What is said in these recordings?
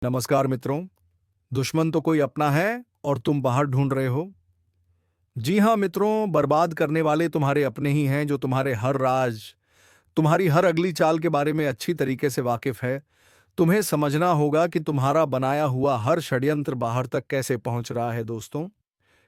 नमस्कार मित्रों। दुश्मन तो कोई अपना है और तुम बाहर ढूंढ रहे हो। जी हाँ मित्रों, बर्बाद करने वाले तुम्हारे अपने ही हैं जो तुम्हारे हर राज, तुम्हारी हर अगली चाल के बारे में अच्छी तरीके से वाकिफ है। तुम्हें समझना होगा कि तुम्हारा बनाया हुआ हर षड्यंत्र बाहर तक कैसे पहुंच रहा है। दोस्तों,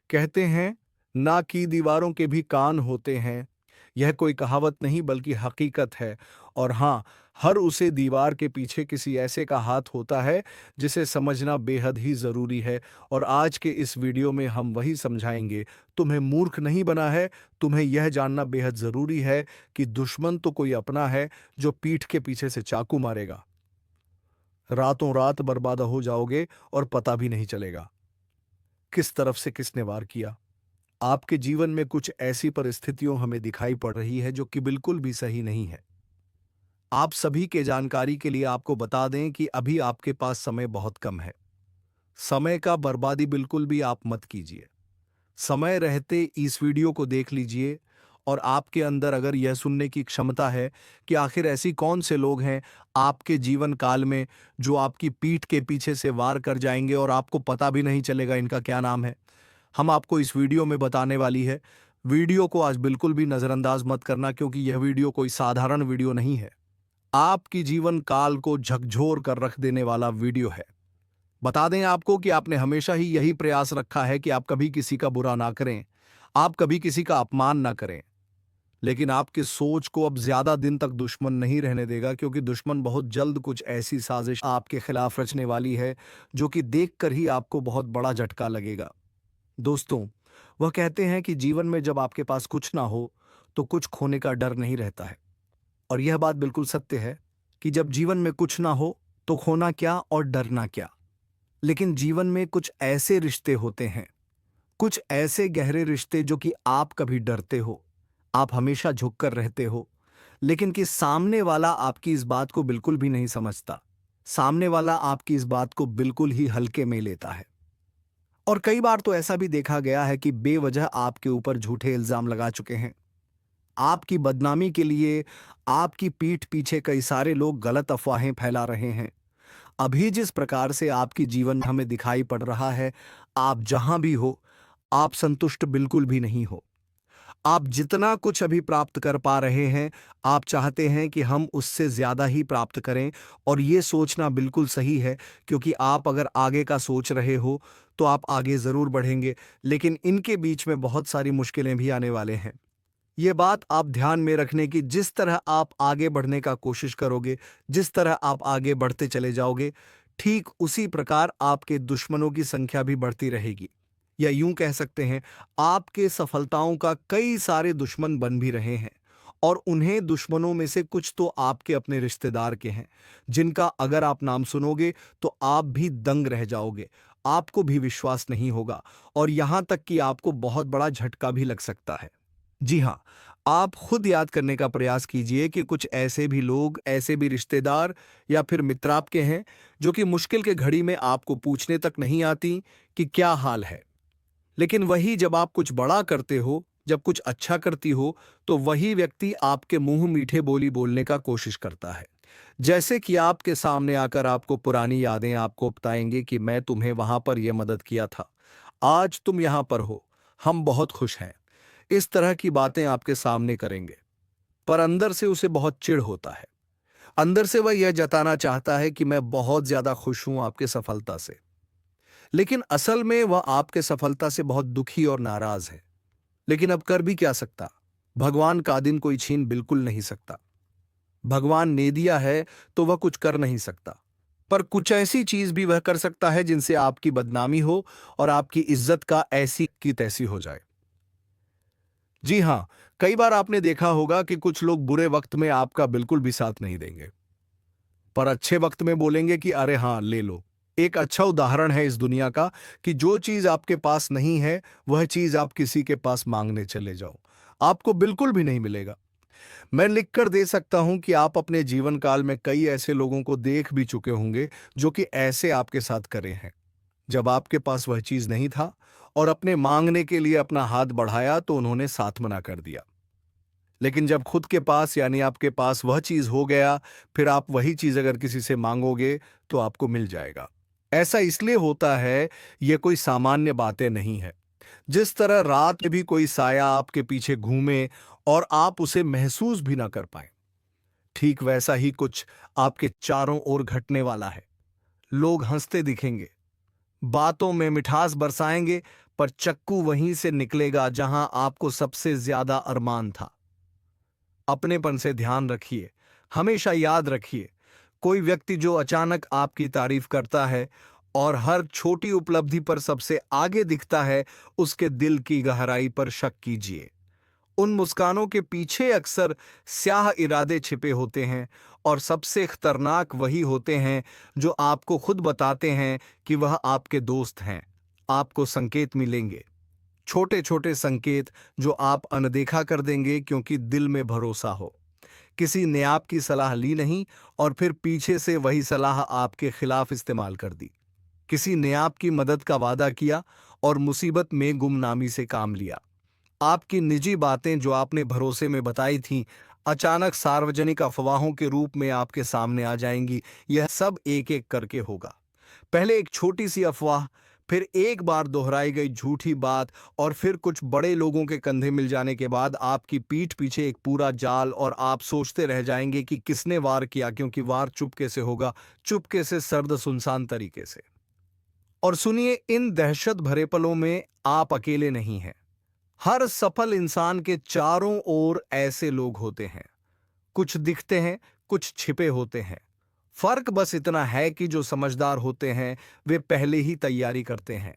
कहते हैं ना कि दीवारों के भी कान होते हैं। यह कोई कहावत नहीं बल्कि हकीकत है। और हाँ, हर उसे दीवार के पीछे किसी ऐसे का हाथ होता है जिसे समझना बेहद ही जरूरी है। और आज के इस वीडियो में हम वही समझाएंगे। तुम्हें मूर्ख नहीं बना है, तुम्हें यह जानना बेहद जरूरी है कि दुश्मन तो कोई अपना है जो पीठ के पीछे से चाकू मारेगा। रातों रात बर्बाद हो जाओगे और पता भी नहीं चलेगा किस तरफ से किसने वार किया। आपके जीवन में कुछ ऐसी परिस्थितियों हमें दिखाई पड़ रही है जो कि बिल्कुल भी सही नहीं है। आप सभी के जानकारी के लिए आपको बता दें कि अभी आपके पास समय बहुत कम है। समय का बर्बादी बिल्कुल भी आप मत कीजिए। समय रहते इस वीडियो को देख लीजिए। और आपके अंदर अगर यह सुनने की क्षमता है कि आखिर ऐसी कौन से लोग हैं आपके जीवन काल में जो आपकी पीठ के पीछे से वार कर जाएंगे और आपको पता भी नहीं चलेगा इनका क्या नाम है, हम आपको इस वीडियो में बताने वाली है। वीडियो को आज बिल्कुल भी नजरअंदाज मत करना क्योंकि यह वीडियो कोई साधारण वीडियो नहीं है। आपकी जीवन काल को झकझोर कर रख देने वाला वीडियो है। बता दें आपको कि आपने हमेशा ही यही प्रयास रखा है कि आप कभी किसी का बुरा ना करें, आप कभी किसी का अपमान ना करें। लेकिन आपकी सोच को अब ज्यादा दिन तक दुश्मन नहीं रहने देगा क्योंकि दुश्मन बहुत जल्द कुछ ऐसी साजिश आपके खिलाफ रचने वाली है जो कि देखकर ही आपको बहुत बड़ा झटका लगेगा। दोस्तों, वह कहते हैं कि जीवन में जब आपके पास कुछ ना हो तो कुछ खोने का डर नहीं रहता है। और यह बात बिल्कुल सत्य है कि जब जीवन में कुछ ना हो तो खोना क्या और डरना क्या। लेकिन जीवन में कुछ ऐसे रिश्ते होते हैं, कुछ ऐसे गहरे रिश्ते जो कि आप कभी डरते हो, आप हमेशा झुक कर रहते हो, लेकिन कि सामने वाला आपकी इस बात को बिल्कुल भी नहीं समझता। सामने वाला आपकी इस बात को बिल्कुल ही हल्के में लेता है। और कई बार तो ऐसा भी देखा गया है कि बेवजह आपके ऊपर झूठे इल्जाम लगा चुके हैं। आपकी बदनामी के लिए आपकी पीठ पीछे कई सारे लोग गलत अफवाहें फैला रहे हैं। अभी जिस प्रकार से आपकी जीवन हमें दिखाई पड़ रहा है, आप जहां भी हो, आप संतुष्ट बिल्कुल भी नहीं हो। आप जितना कुछ अभी प्राप्त कर पा रहे हैं, आप चाहते हैं कि हम उससे ज्यादा ही प्राप्त करें। और ये सोचना बिल्कुल सही है क्योंकि आप अगर आगे का सोच रहे हो तो आप आगे जरूर बढ़ेंगे। लेकिन इनके बीच में बहुत सारी मुश्किलें भी आने वाले हैं। ये बात आप ध्यान में रखने की, जिस तरह आप आगे बढ़ने का कोशिश करोगे, जिस तरह आप आगे बढ़ते चले जाओगे, ठीक उसी प्रकार आपके दुश्मनों की संख्या भी बढ़ती रहेगी। या यूं कह सकते हैं, आपके सफलताओं का कई सारे दुश्मन बन भी रहे हैं। और उन्हें दुश्मनों में से कुछ तो आपके अपने रिश्तेदार के हैं जिनका अगर आप नाम सुनोगे तो आप भी दंग रह जाओगे, आपको भी विश्वास नहीं होगा और यहां तक कि आपको बहुत बड़ा झटका भी लग सकता है। जी हाँ, आप खुद याद करने का प्रयास कीजिए कि कुछ ऐसे भी लोग, ऐसे भी रिश्तेदार या फिर मित्र आपके हैं जो कि मुश्किल के घड़ी में आपको पूछने तक नहीं आती कि क्या हाल है। लेकिन वही जब आप कुछ बड़ा करते हो, जब कुछ अच्छा करती हो, तो वही व्यक्ति आपके मुंह मीठे बोली बोलने का कोशिश करता है। जैसे कि आपके सामने आकर आपको पुरानी यादें आपको बताएंगे कि मैं तुम्हें वहां पर यह मदद किया था, आज तुम यहां पर हो, हम बहुत खुश हैं। इस तरह की बातें आपके सामने करेंगे, पर अंदर से उसे बहुत चिढ़ होता है। अंदर से वह यह जताना चाहता है कि मैं बहुत ज्यादा खुश हूं आपके सफलता से। लेकिन असल में वह आपके सफलता से बहुत दुखी और नाराज है। लेकिन अब कर भी क्या सकता। भगवान का दिन कोई छीन बिल्कुल नहीं सकता। भगवान ने दिया है तो वह कुछ कर नहीं सकता। पर कुछ ऐसी चीज भी वह कर सकता है जिनसे आपकी बदनामी हो और आपकी इज्जत का ऐसी की तैसी हो जाए। जी हाँ, कई बार आपने देखा होगा कि कुछ लोग बुरे वक्त में आपका बिल्कुल भी साथ नहीं देंगे, पर अच्छे वक्त में बोलेंगे कि अरे हाँ ले लो। एक अच्छा उदाहरण है इस दुनिया का कि जो चीज आपके पास नहीं है वह चीज आप किसी के पास मांगने चले जाओ, आपको बिल्कुल भी नहीं मिलेगा। मैं लिख कर दे सकता हूं कि आप अपने जीवन काल में कई ऐसे लोगों को देख भी चुके होंगे जो कि ऐसे आपके साथ करे हैं। जब आपके पास वह चीज नहीं था और अपने मांगने के लिए अपना हाथ बढ़ाया तो उन्होंने साथ मना कर दिया। लेकिन जब खुद के पास यानी आपके पास वह चीज हो गया, फिर आप वही चीज अगर किसी से मांगोगे तो आपको मिल जाएगा। ऐसा इसलिए होता है, ये कोई सामान्य बातें नहीं है। जिस तरह रात में भी कोई साया आपके पीछे घूमे और आप उसे महसूस भी ना कर पाए, ठीक वैसा ही कुछ आपके चारों ओर घटने वाला है। लोग हंसते दिखेंगे, बातों में मिठास बरसाएंगे, पर चक्कू वहीं से निकलेगा जहां आपको सबसे ज्यादा अरमान था। अपनेपन से ध्यान रखिए। हमेशा याद रखिए, कोई व्यक्ति जो अचानक आपकी तारीफ करता है और हर छोटी उपलब्धि पर सबसे आगे दिखता है, उसके दिल की गहराई पर शक कीजिए। उन मुस्कानों के पीछे अक्सर स्याह इरादे छिपे होते हैं, और सबसे खतरनाक वही होते हैं जो आपको खुद बताते हैं कि वह आपके दोस्त हैं। आपको संकेत मिलेंगे, छोटे छोटे संकेत, जो आप अनदेखा कर देंगे क्योंकि दिल में भरोसा हो। किसी ने आपकी सलाह ली नहीं और फिर पीछे से वही सलाह आपके खिलाफ इस्तेमाल कर दी। किसी ने आपकी मदद का वादा किया और मुसीबत में गुमनामी से काम लिया। आपकी निजी बातें जो आपने भरोसे में बताई थीं, अचानक सार्वजनिक अफवाहों के रूप में आपके सामने आ जाएंगी। यह सब एक एक करके होगा। पहले एक छोटी सी अफवाह, फिर एक बार दोहराई गई झूठी बात, और फिर कुछ बड़े लोगों के कंधे मिल जाने के बाद आपकी पीठ पीछे एक पूरा जाल, और आप सोचते रह जाएंगे कि किसने वार किया, क्योंकि वार चुपके से होगा, चुपके से, सर्द सुनसान तरीके से। और सुनिए, इन दहशत भरे पलों में आप अकेले नहीं हैं। हर सफल इंसान के चारों ओर ऐसे लोग होते हैं। कुछ दिखते हैं, कुछ छिपे होते हैं। फर्क बस इतना है कि जो समझदार होते हैं वे पहले ही तैयारी करते हैं।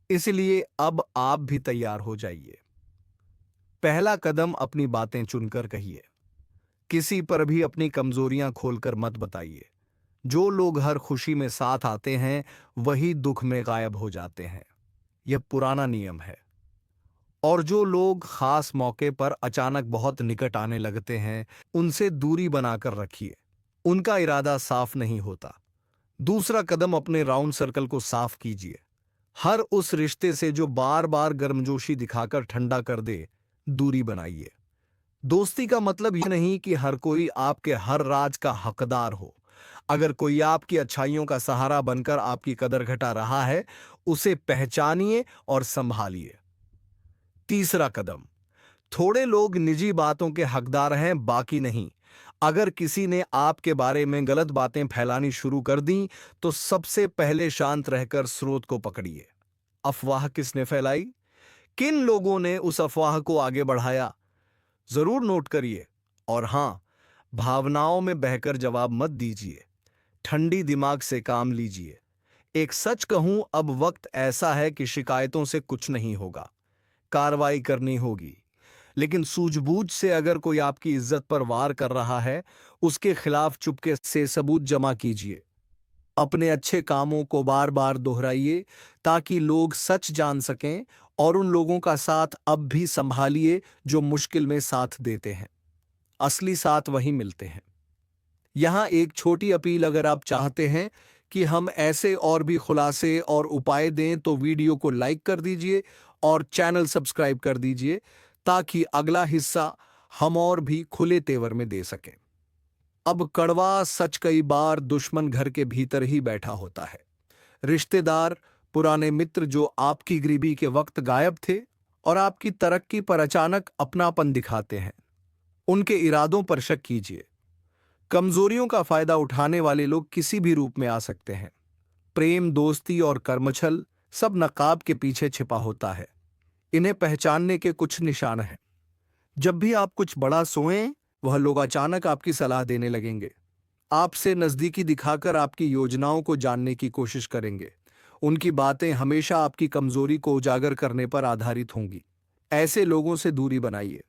इसलिए अब आप भी तैयार हो जाइए। पहला कदम, अपनी बातें चुनकर कहिए। किसी पर भी अपनी कमजोरियां खोलकर मत बताइए। जो लोग हर खुशी में साथ आते हैं वही दुख में गायब हो जाते हैं। यह पुराना नियम है। और जो लोग खास मौके पर अचानक बहुत निकट आने लगते हैं, उनसे दूरी बनाकर रखिए। उनका इरादा साफ नहीं होता। दूसरा कदम, अपने राउंड सर्कल को साफ कीजिए। हर उस रिश्ते से जो बार बार गर्मजोशी दिखाकर ठंडा कर दे, दूरी बनाइए। दोस्ती का मतलब यह नहीं कि हर कोई आपके हर राज का हकदार हो। अगर कोई आपकी अच्छाइयों का सहारा बनकर आपकी कदर घटा रहा है, उसे पहचानिए और संभालिए। तीसरा कदम, थोड़े लोग निजी बातों के हकदार हैं, बाकी नहीं। अगर किसी ने आपके बारे में गलत बातें फैलानी शुरू कर दी, तो सबसे पहले शांत रहकर स्रोत को पकड़िए। अफवाह किसने फैलाई? किन लोगों ने उस अफवाह को आगे बढ़ाया? जरूर नोट करिए। और हां, भावनाओं में बहकर जवाब मत दीजिए। ठंडी दिमाग से काम लीजिए। एक सच कहूं, अब वक्त ऐसा है कि शिकायतों से कुछ नहीं होगा, कार्रवाई करनी होगी। लेकिन सूझबूझ से अगर कोई आपकी इज्जत पर वार कर रहा है, उसके खिलाफ चुपके से सबूत जमा कीजिए। अपने अच्छे कामों को बार बार दोहराइए ताकि लोग सच जान सकें, और उन लोगों का साथ अब भी संभालिए जो मुश्किल में साथ देते हैं। असली साथ वहीं मिलते हैं। यहां एक छोटी अपील, अगर आप चाहते हैं कि हम ऐसे और भी खुलासे और उपाय दें, तो वीडियो को लाइक कर दीजिए और चैनल सब्सक्राइब कर दीजिए, ताकि अगला हिस्सा हम और भी खुले तेवर में दे सकें। अब कड़वा सच, कई बार दुश्मन घर के भीतर ही बैठा होता है। रिश्तेदार, पुराने मित्र जो आपकी गरीबी के वक्त गायब थे और आपकी तरक्की पर अचानक अपनापन दिखाते हैं। उनके इरादों पर शक कीजिए। कमजोरियों का फायदा उठाने वाले लोग किसी भी रूप में आ सकते हैं। प्रेम, दोस्ती और कर्मछल, सब नकाब के पीछे छिपा होता है। इन्हें पहचानने के कुछ निशान हैं। जब भी आप कुछ बड़ा सोएं, वह लोग अचानक आपकी सलाह देने लगेंगे। आपसे नजदीकी दिखाकर आपकी योजनाओं को जानने की कोशिश करेंगे। उनकी बातें हमेशा आपकी कमजोरी को उजागर करने पर आधारित होंगी। ऐसे लोगों से दूरी बनाइए,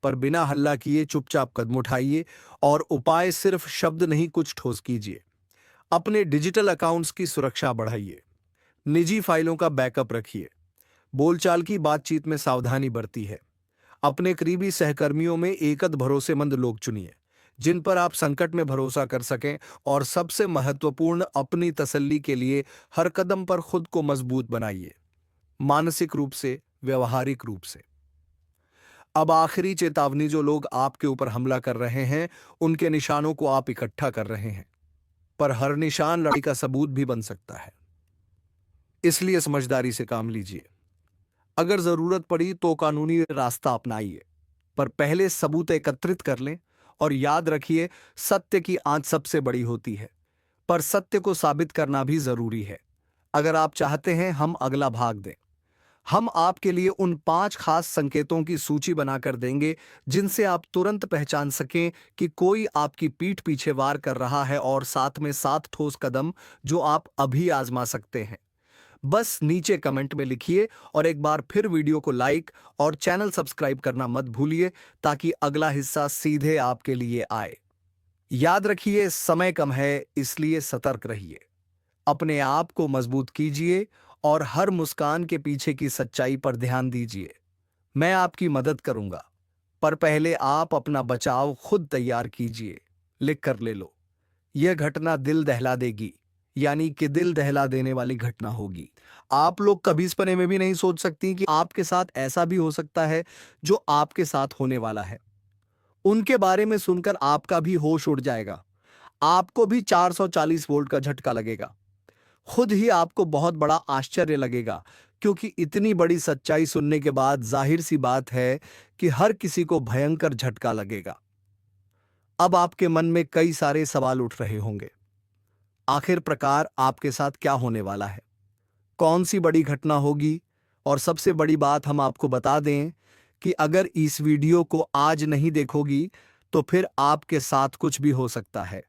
पर बिना हल्ला किए चुपचाप कदम उठाइए। और उपाय सिर्फ शब्द नहीं, कुछ ठोस कीजिए। अपने डिजिटल अकाउंट्स की सुरक्षा बढ़ाइए। निजी फाइलों का बैकअप रखिए। बोलचाल की बातचीत में सावधानी बरती है। अपने करीबी सहकर्मियों में एकद भरोसेमंद लोग चुनिए, जिन पर आप संकट में भरोसा कर सकें। और सबसे महत्वपूर्ण, अपनी तसल्ली के लिए हर कदम पर खुद को मजबूत बनाइए, मानसिक रूप से, व्यवहारिक रूप से। अब आखिरी चेतावनी, जो लोग आपके ऊपर हमला कर रहे हैं, उनके निशानों को आप इकट्ठा कर रहे हैं, पर हर निशान लड़ाई का सबूत भी बन सकता है। इसलिए समझदारी से काम लीजिए। अगर जरूरत पड़ी तो कानूनी रास्ता अपनाइए, पर पहले सबूत एकत्रित कर लें। और याद रखिए, सत्य की आंच सबसे बड़ी होती है, पर सत्य को साबित करना भी जरूरी है। अगर आप चाहते हैं हम अगला भाग दें, हम आपके लिए उन 5 खास संकेतों की सूची बनाकर देंगे जिनसे आप तुरंत पहचान सकें कि कोई आपकी पीठ पीछे वार कर रहा है, और साथ में 7 ठोस कदम जो आप अभी आजमा सकते हैं। बस नीचे कमेंट में लिखिए, और एक बार फिर वीडियो को लाइक और चैनल सब्सक्राइब करना मत भूलिए, ताकि अगला हिस्सा सीधे आपके लिए आए। याद रखिए, समय कम है, इसलिए सतर्क रहिए। अपने आप को मजबूत कीजिए और हर मुस्कान के पीछे की सच्चाई पर ध्यान दीजिए। मैं आपकी मदद करूंगा, पर पहले आप अपना बचाव खुद तैयार कीजिए। लिख कर ले लो, यह घटना दिल दहला देगी, यानी कि दिल दहला देने वाली घटना होगी। आप लोग कभी सपने में भी नहीं सोच सकती कि आपके साथ ऐसा भी हो सकता है जो आपके साथ होने वाला है। उनके बारे में सुनकर आपका भी होश उड़ जाएगा। आपको भी 440 वोल्ट का झटका लगेगा। खुद ही आपको बहुत बड़ा आश्चर्य लगेगा, क्योंकि इतनी बड़ी सच्चाई सुनने के बाद जाहिर सी बात है कि हर किसी को भयंकर झटका लगेगा। अब आपके मन में कई सारे सवाल उठ रहे होंगे। आखिर प्रकार आपके साथ क्या होने वाला है? कौन सी बड़ी घटना होगी? और सबसे बड़ी बात हम आपको बता दें कि अगर इस वीडियो को आज नहीं देखोगी तो फिर आपके साथ कुछ भी हो सकता है।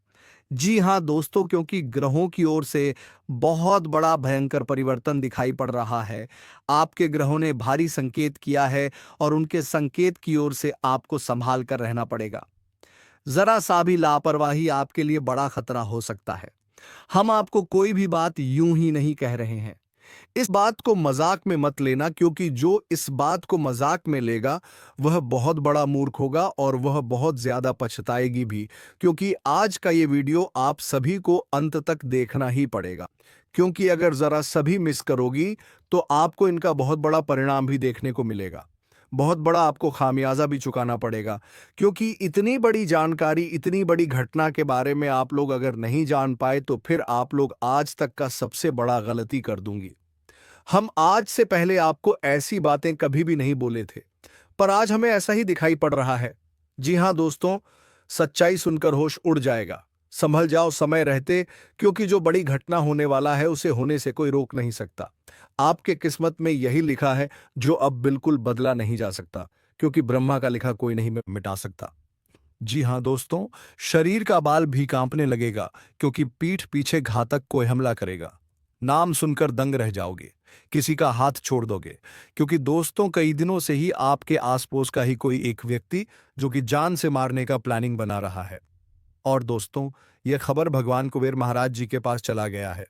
जी हाँ दोस्तों, क्योंकि ग्रहों की ओर से बहुत बड़ा भयंकर परिवर्तन दिखाई पड़ रहा है। आपके ग्रहों ने भारी संकेत किया है, और उनके संकेत की ओर से आपको संभाल कर रहना पड़ेगा। जरा सा भी लापरवाही आपके लिए बड़ा खतरा हो सकता है। हम आपको कोई भी बात यूं ही नहीं कह रहे हैं। इस बात को मजाक में मत लेना, क्योंकि जो इस बात को मजाक में लेगा वह बहुत बड़ा मूर्ख होगा, और वह बहुत ज्यादा पछताएगी भी। क्योंकि आज का ये वीडियो आप सभी को अंत तक देखना ही पड़ेगा, क्योंकि अगर जरा सभी मिस करोगी तो आपको इनका बहुत बड़ा परिणाम भी देखने को मिलेगा। बहुत बड़ा आपको खामियाजा भी चुकाना पड़ेगा, क्योंकि इतनी बड़ी जानकारी, इतनी बड़ी घटना के बारे में आप लोग अगर नहीं जान पाए तो फिर आप लोग आज तक का सबसे बड़ा गलती कर दूंगी। हम आज से पहले आपको ऐसी बातें कभी भी नहीं बोले थे, पर आज हमें ऐसा ही दिखाई पड़ रहा है। जी हां दोस्तों, सच्चाई सुनकर होश उड़ जाएगा। संभल जाओ समय रहते, क्योंकि जो बड़ी घटना होने वाला है उसे होने से कोई रोक नहीं सकता। आपके किस्मत में यही लिखा है जो अब बिल्कुल बदला नहीं जा सकता, क्योंकि ब्रह्मा का लिखा कोई नहीं मिटा सकता। जी हां दोस्तों, शरीर का बाल भी कांपने लगेगा, क्योंकि पीठ पीछे घातक कोई हमला करेगा। नाम सुनकर दंग रह जाओगे, किसी का हाथ छोड़ दोगे, क्योंकि दोस्तों कई दिनों से ही आपके आसपास का ही कोई एक व्यक्ति जो कि जान से मारने का प्लानिंग बना रहा है। और दोस्तों, यह खबर भगवान कुबेर महाराज जी के पास चला गया है।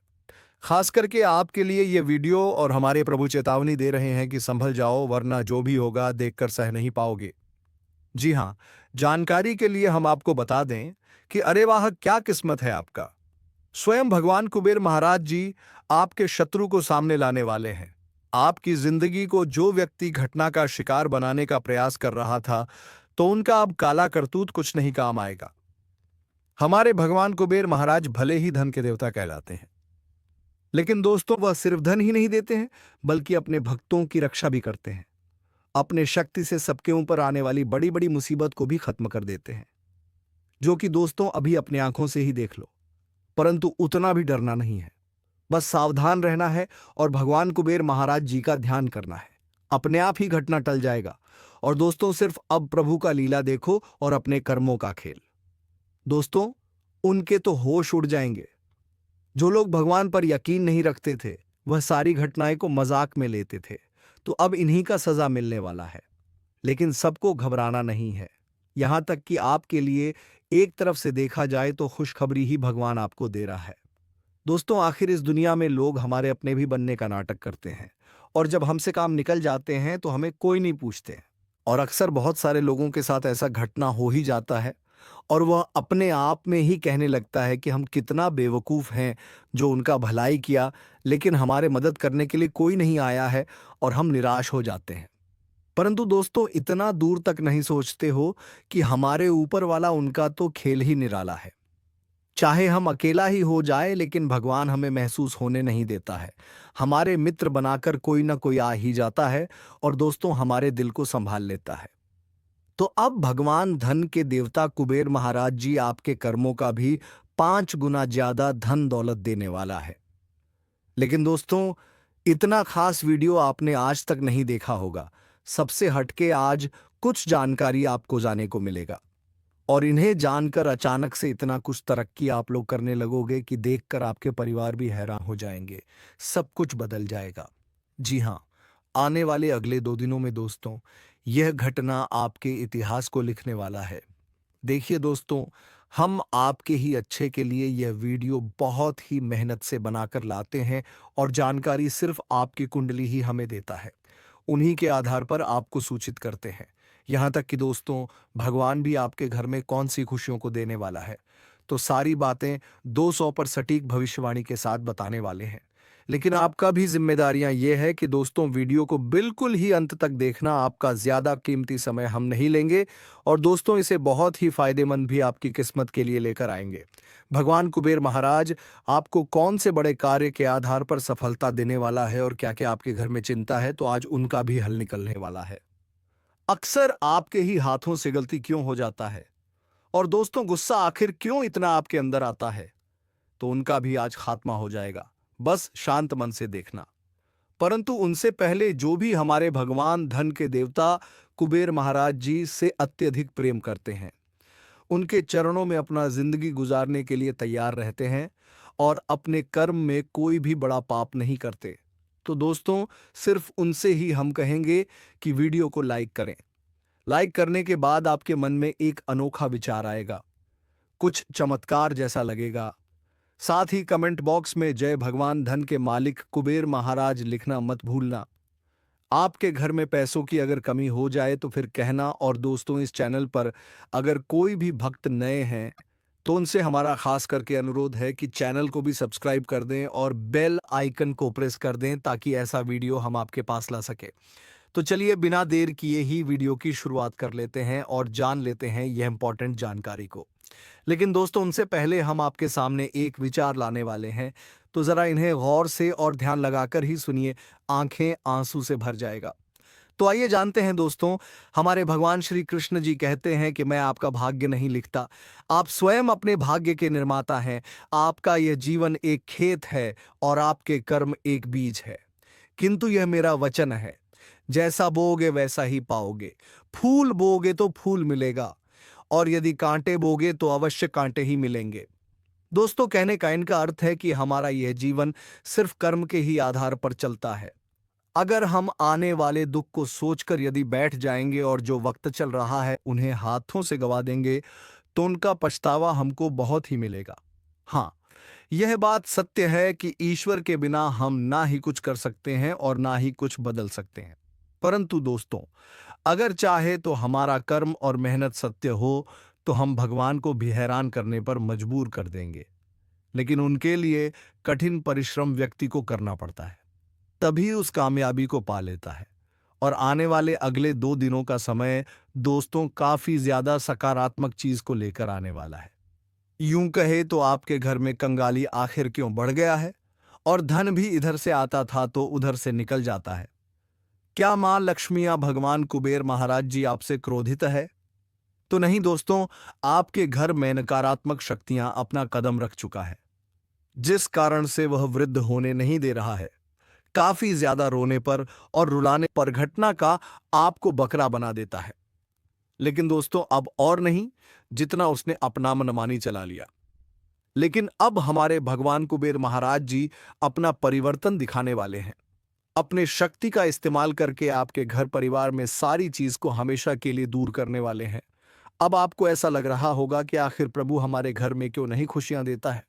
खास करके आपके लिए ये वीडियो और हमारे प्रभु चेतावनी दे रहे हैं कि संभल जाओ, वरना जो भी होगा देखकर सह नहीं पाओगे। जी हाँ, जानकारी के लिए हम आपको बता दें कि अरे वाह क्या किस्मत है आपका। स्वयं भगवान कुबेर महाराज जी आपके शत्रु को सामने लाने वाले हैं। आपकी जिंदगी को जो व्यक्ति घटना का शिकार बनाने का प्रयास कर रहा था, तो उनका अब काला करतूत कुछ नहीं काम आएगा। हमारे भगवान कुबेर महाराज भले ही धन के देवता कहलाते हैं, लेकिन दोस्तों वह सिर्फ धन ही नहीं देते हैं, बल्कि अपने भक्तों की रक्षा भी करते हैं। अपने शक्ति से सबके ऊपर आने वाली बड़ी बड़ी मुसीबत को भी खत्म कर देते हैं, जो कि दोस्तों अभी अपनी आंखों से ही देख लो। परंतु उतना भी डरना नहीं है, बस सावधान रहना है और भगवान कुबेर महाराज जी का ध्यान करना है। अपने आप ही घटना टल जाएगा। और दोस्तों सिर्फ अब प्रभु का लीला देखो और अपने कर्मों का खेल। दोस्तों, उनके तो होश उड़ जाएंगे। जो लोग भगवान पर यकीन नहीं रखते थे, वह सारी घटनाएं को मजाक में लेते थे, तो अब इन्हीं का सजा मिलने वाला है। लेकिन सबको घबराना नहीं है। यहां तक कि आपके लिए एक तरफ से देखा जाए तो खुशखबरी ही भगवान आपको दे रहा है। दोस्तों, आखिर इस दुनिया में लोग हमारे अपने भी बनने का नाटक करते हैं, और जब हमसे काम निकल जाते हैं तो हमें कोई नहीं पूछते। और अक्सर बहुत सारे लोगों के साथ ऐसा घटना हो ही जाता है, और वह अपने आप में ही कहने लगता है कि हम कितना बेवकूफ़ हैं जो उनका भलाई किया, लेकिन हमारे मदद करने के लिए कोई नहीं आया है, और हम निराश हो जाते हैं। परंतु दोस्तों, इतना दूर तक नहीं सोचते हो कि हमारे ऊपर वाला उनका तो खेल ही निराला है। चाहे हम अकेला ही हो जाए, लेकिन भगवान हमें महसूस होने नहीं देता है। हमारे मित्र बनाकर कोई ना कोई आ ही जाता है और दोस्तों हमारे दिल को संभाल लेता है। तो अब भगवान धन के देवता कुबेर महाराज जी आपके कर्मों का भी 5 गुना ज्यादा धन दौलत देने वाला है। लेकिन दोस्तों, इतना खास वीडियो आपने आज तक नहीं देखा होगा। सबसे हटके आज कुछ जानकारी आपको जाने को मिलेगा और इन्हें जानकर अचानक से इतना कुछ तरक्की आप लोग करने लगोगे कि देखकर आपके परिवार भी हैरान हो जाएंगे। सब कुछ बदल जाएगा। जी हाँ, आने वाले अगले 2 दिनों में दोस्तों, यह घटना आपके इतिहास को लिखने वाला है। देखिए दोस्तों, हम आपके ही अच्छे के लिए यह वीडियो बहुत ही मेहनत से बनाकर लाते हैं और जानकारी सिर्फ आपकी कुंडली ही हमें देता है। उन्हीं के आधार पर आपको सूचित करते हैं। यहाँ तक कि दोस्तों, भगवान भी आपके घर में कौन सी खुशियों को देने वाला है, तो सारी बातें 200 पर सटीक भविष्यवाणी के साथ बताने वाले हैं। लेकिन आपका भी जिम्मेदारियां ये है कि दोस्तों, वीडियो को बिल्कुल ही अंत तक देखना। आपका ज्यादा कीमती समय हम नहीं लेंगे और दोस्तों, इसे बहुत ही फायदेमंद भी आपकी किस्मत के लिए लेकर आएंगे। भगवान कुबेर महाराज आपको कौन से बड़े कार्य के आधार पर सफलता देने वाला है और क्या क्या आपके घर में चिंता है, तो आज उनका भी हल निकलने वाला है। अक्सर आपके ही हाथों से गलती क्यों हो जाता है और दोस्तों, गुस्सा आखिर क्यों इतना आपके अंदर आता है, तो उनका भी आज खात्मा हो जाएगा। बस शांत मन से देखना। परंतु उनसे पहले जो भी हमारे भगवान धन के देवता कुबेर महाराज जी से अत्यधिक प्रेम करते हैं, उनके चरणों में अपना जिंदगी गुजारने के लिए तैयार रहते हैं और अपने कर्म में कोई भी बड़ा पाप नहीं करते, तो दोस्तों, सिर्फ उनसे ही हम कहेंगे कि वीडियो को लाइक करें। लाइक करने के बाद आपके मन में एक अनोखा विचार आएगा, कुछ चमत्कार जैसा लगेगा। साथ ही कमेंट बॉक्स में जय भगवान धन के मालिक कुबेर महाराज लिखना मत भूलना। आपके घर में पैसों की अगर कमी हो जाए तो फिर कहना। और दोस्तों, इस चैनल पर अगर कोई भी भक्त नए हैं तो उनसे हमारा खास करके अनुरोध है कि चैनल को भी सब्सक्राइब कर दें और बेल आइकन को प्रेस कर दें ताकि ऐसा वीडियो हम आपके पास ला सके। तो चलिए, बिना देर किए ही वीडियो की शुरुआत कर लेते हैं और जान लेते हैं यह इंपॉर्टेंट जानकारी को। लेकिन दोस्तों, उनसे पहले हम आपके सामने एक विचार लाने वाले हैं, तो जरा इन्हें गौर से और ध्यान लगाकर ही सुनिए, आंखें आंसू से भर जाएगा। तो आइए जानते हैं दोस्तों, हमारे भगवान श्री कृष्ण जी कहते हैं कि मैं आपका भाग्य नहीं लिखता, आप स्वयं अपने भाग्य के निर्माता हैं। आपका यह जीवन एक खेत है और आपके कर्म एक बीज है, किंतु यह मेरा वचन है, जैसा बोओगे वैसा ही पाओगे। फूल बोओगे तो फूल मिलेगा और यदि कांटे बोगे तो अवश्य कांटे ही मिलेंगे। दोस्तों, कहने का इनका अर्थ है कि हमारा यह जीवन सिर्फ कर्म के ही आधार पर चलता है। अगर हम आने वाले दुख को सोचकर यदि बैठ जाएंगे और जो वक्त चल रहा है उन्हें हाथों से गवा देंगे, तो उनका पछतावा हमको बहुत ही मिलेगा। हाँ, यह बात सत्य है कि ईश्वर के बिना हम ना ही कुछ कर सकते हैं और ना ही कुछ बदल सकते हैं। परंतु दोस्तों, अगर चाहे तो हमारा कर्म और मेहनत सत्य हो तो हम भगवान को भी हैरान करने पर मजबूर कर देंगे। लेकिन उनके लिए कठिन परिश्रम व्यक्ति को करना पड़ता है, तभी उस कामयाबी को पा लेता है। और आने वाले अगले 2 दिनों का समय दोस्तों काफी ज्यादा सकारात्मक चीज को लेकर आने वाला है। यूं कहे तो आपके घर में कंगाली आखिर क्यों बढ़ गया है और धन भी इधर से आता था तो उधर से निकल जाता है। क्या मां लक्ष्मी या भगवान कुबेर महाराज जी आपसे क्रोधित है? तो नहीं दोस्तों, आपके घर में नकारात्मक शक्तियां अपना कदम रख चुका है, जिस कारण से वह वृद्ध होने नहीं दे रहा है। काफी ज्यादा रोने पर और रुलाने पर घटना का आपको बकरा बना देता है। लेकिन दोस्तों, अब और नहीं जितना उसने अपना मनमानी चला लिया। लेकिन अब हमारे भगवान कुबेर महाराज जी अपना परिवर्तन दिखाने वाले हैं। अपने शक्ति का इस्तेमाल करके आपके घर परिवार में सारी चीज को हमेशा के लिए दूर करने वाले हैं। अब आपको ऐसा लग रहा होगा कि आखिर प्रभु हमारे घर में क्यों नहीं खुशियां देता है,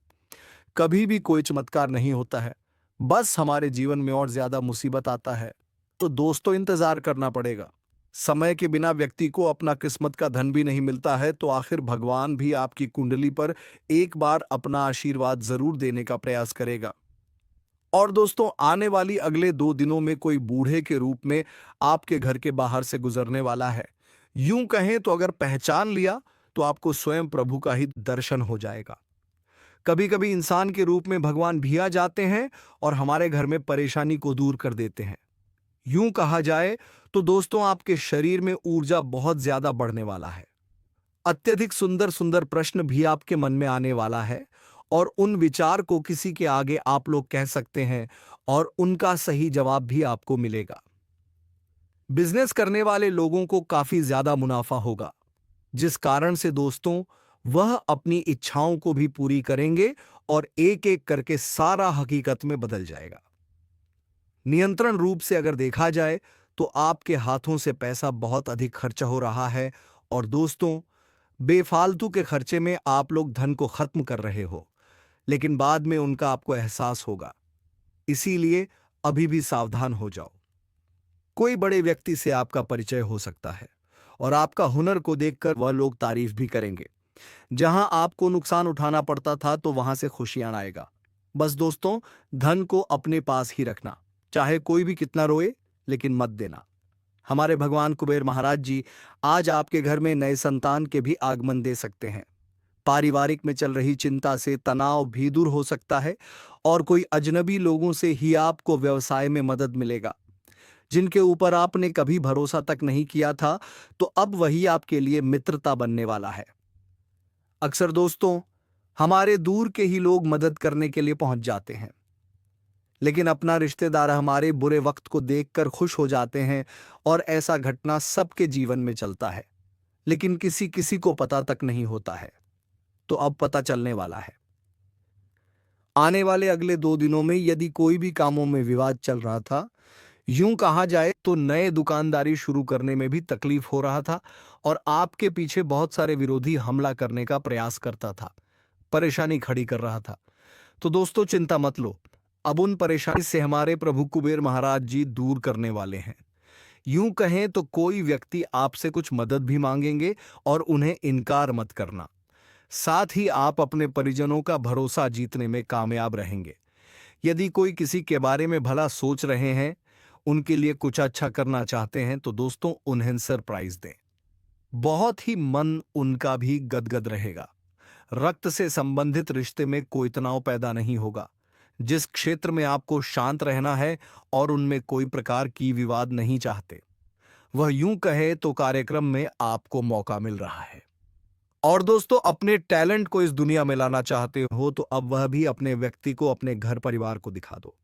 कभी भी कोई चमत्कार नहीं होता है, बस हमारे जीवन में और ज्यादा मुसीबत आता है। तो दोस्तों, इंतजार करना पड़ेगा। समय के बिना व्यक्ति को अपना किस्मत का धन भी नहीं मिलता है, तो आखिर भगवान भी आपकी कुंडली पर एक बार अपना आशीर्वाद जरूर देने का प्रयास करेगा। और दोस्तों, आने वाली अगले 2 दिनों में कोई बूढ़े के रूप में आपके घर के बाहर से गुजरने वाला है। यूं कहें तो अगर पहचान लिया तो आपको स्वयं प्रभु का ही दर्शन हो जाएगा। कभी कभी इंसान के रूप में भगवान भी आ जाते हैं और हमारे घर में परेशानी को दूर कर देते हैं। यूं कहा जाए तो दोस्तों, आपके शरीर में ऊर्जा बहुत ज्यादा बढ़ने वाला है। अत्यधिक सुंदर सुंदर प्रश्न भी आपके मन में आने वाला है और उन विचार को किसी के आगे आप लोग कह सकते हैं और उनका सही जवाब भी आपको मिलेगा। बिजनेस करने वाले लोगों को काफी ज्यादा मुनाफा होगा, जिस कारण से दोस्तों वह अपनी इच्छाओं को भी पूरी करेंगे और एक एक करके सारा हकीकत में बदल जाएगा। नियंत्रण रूप से अगर देखा जाए तो आपके हाथों से पैसा बहुत अधिक खर्चा हो रहा है और दोस्तों, बेफालतू के खर्चे में आप लोग धन को खत्म कर रहे हो, लेकिन बाद में उनका आपको एहसास होगा। इसीलिए अभी भी सावधान हो जाओ। कोई बड़े व्यक्ति से आपका परिचय हो सकता है और आपका हुनर को देखकर वह लोग तारीफ भी करेंगे। जहां आपको नुकसान उठाना पड़ता था तो वहां से खुशियां आएगा। बस दोस्तों, धन को अपने पास ही रखना, चाहे कोई भी कितना रोए, लेकिन मत देना। हमारे भगवान कुबेर महाराज जी आज आपके घर में नए संतान के भी आगमन दे सकते हैं। पारिवारिक में चल रही चिंता से तनाव भी दूर हो सकता है और कोई अजनबी लोगों से ही आपको व्यवसाय में मदद मिलेगा। जिनके ऊपर आपने कभी भरोसा तक नहीं किया था, तो अब वही आपके लिए मित्रता बनने वाला है। अक्सर दोस्तों, हमारे दूर के ही लोग मदद करने के लिए पहुंच जाते हैं, लेकिन अपना रिश्तेदार हमारे बुरे वक्त को देखकर खुश हो जाते हैं और ऐसा घटना सबके जीवन में चलता है, लेकिन किसी किसी को पता तक नहीं होता है। तो अब पता चलने वाला है। आने वाले अगले 2 दिनों में यदि कोई भी कामों में विवाद चल रहा था, यूं कहा जाए तो नए दुकानदारी शुरू करने में भी तकलीफ हो रहा था और आपके पीछे बहुत सारे विरोधी हमला करने का प्रयास करता था, परेशानी खड़ी कर रहा था, तो दोस्तों चिंता मत लो। अब उन परेशानी से हमारे प्रभु कुबेर महाराज जी दूर करने वाले हैं। यूं कहें तो कोई व्यक्ति आपसे कुछ मदद भी मांगेंगे और उन्हें इनकार मत करना। साथ ही आप अपने परिजनों का भरोसा जीतने में कामयाब रहेंगे। यदि कोई किसी के बारे में भला सोच रहे हैं, उनके लिए कुछ अच्छा करना चाहते हैं, तो दोस्तों उन्हें सरप्राइज दें। बहुत ही मन उनका भी गदगद रहेगा। रक्त से संबंधित रिश्ते में कोई तनाव पैदा नहीं होगा। जिस क्षेत्र में आपको शांत रहना है और उनमें कोई प्रकार की विवाद नहीं चाहते, वह यूं कहे तो कार्यक्रम में आपको मौका मिल रहा है। और दोस्तों, अपने टैलेंट को इस दुनिया में लाना चाहते हो तो अब वह भी अपने व्यक्ति को, अपने घर परिवार को दिखा दो।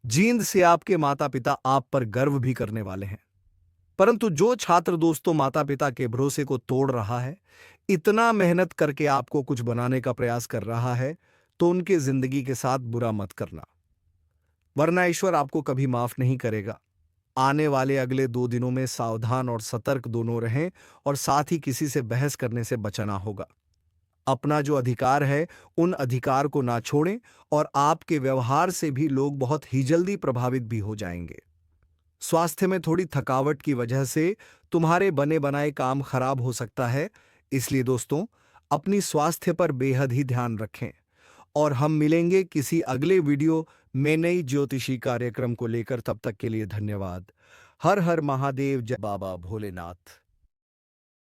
जींद से आपके माता पिता आप पर गर्व भी करने वाले हैं। परंतु जो छात्र दोस्तों माता पिता के भरोसे को तोड़ रहा है, इतना मेहनत करके आपको कुछ बनाने का प्रयास कर रहा है, तो उनके जिंदगी के साथ बुरा मत करना, वरना ईश्वर आपको कभी माफ नहीं करेगा। आने वाले अगले 2 दिनों में सावधान और सतर्क दोनों रहें और साथ ही किसी से बहस करने से बचना होगा। अपना जो अधिकार है, उन अधिकार को ना छोड़ें और आपके व्यवहार से भी लोग बहुत ही जल्दी प्रभावित भी हो जाएंगे। स्वास्थ्य में थोड़ी थकावट की वजह से तुम्हारे बने बनाए काम खराब हो सकता है, इसलिए दोस्तों अपनी स्वास्थ्य पर बेहद ही ध्यान रखें। और हम मिलेंगे किसी अगले वीडियो में नई ज्योतिषी कार्यक्रम को लेकर। तब तक के लिए धन्यवाद। हर हर महादेव, जय बाबा भोलेनाथ।